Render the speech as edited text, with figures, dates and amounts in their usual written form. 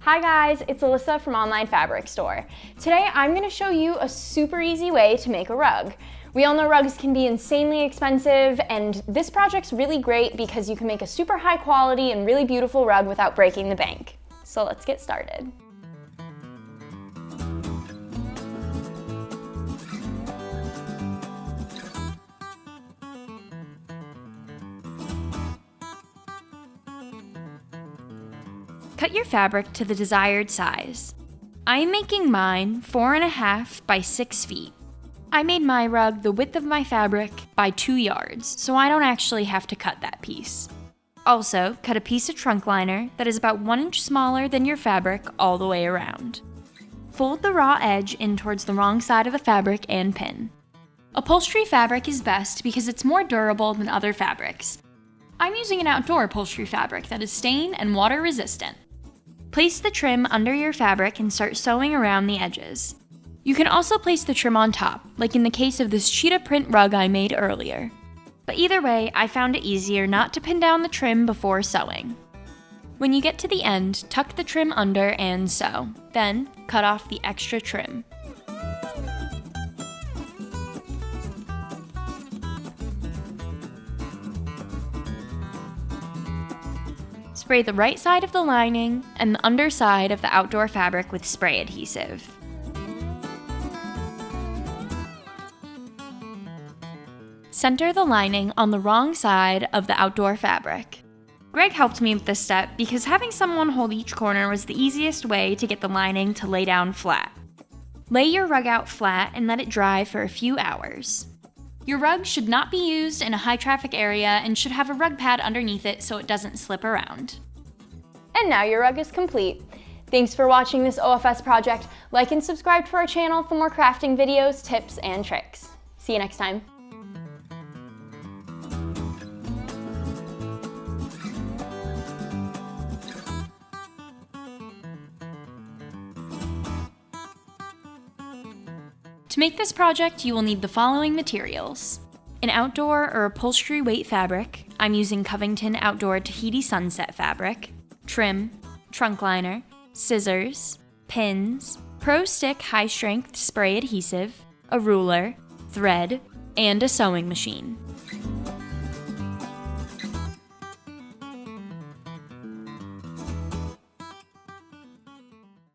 Hi guys, it's Alyssa from Online Fabric Store. Today I'm going to show you a super easy way to make a rug. We all know rugs can be insanely expensive, and this project's really great because you can make a super high quality and really beautiful rug without breaking the bank. So let's get started. Cut your fabric to the desired size. I'm making mine 4.5 by 6 feet. I made my rug the width of my fabric by 2 yards, so I don't actually have to cut that piece. Also, cut a piece of trunk liner that is about 1 inch smaller than your fabric all the way around. Fold the raw edge in towards the wrong side of the fabric and pin. Upholstery fabric is best because it's more durable than other fabrics. I'm using an outdoor upholstery fabric that is stain and water resistant. Place the trim under your fabric and start sewing around the edges. You can also place the trim on top, like in the case of this cheetah print rug I made earlier. But either way, I found it easier not to pin down the trim before sewing. When you get to the end, tuck the trim under and sew. Then, cut off the extra trim. Spray the right side of the lining and the underside of the outdoor fabric with spray adhesive. Center the lining on the wrong side of the outdoor fabric. Greg helped me with this step because having someone hold each corner was the easiest way to get the lining to lay down flat. Lay your rug out flat and let it dry for a few hours. Your rug should not be used in a high traffic area and should have a rug pad underneath it so it doesn't slip around. And now your rug is complete. Thanks for watching this OFS project. Like and subscribe to our channel for more crafting videos, tips, and tricks. See you next time. To make this project, you will need the following materials. An outdoor or upholstery weight fabric. I'm using Covington Outdoor Tahiti Sunset fabric. Trim, trunk liner, scissors, pins, Pro Stick high strength spray adhesive, a ruler, thread, and a sewing machine.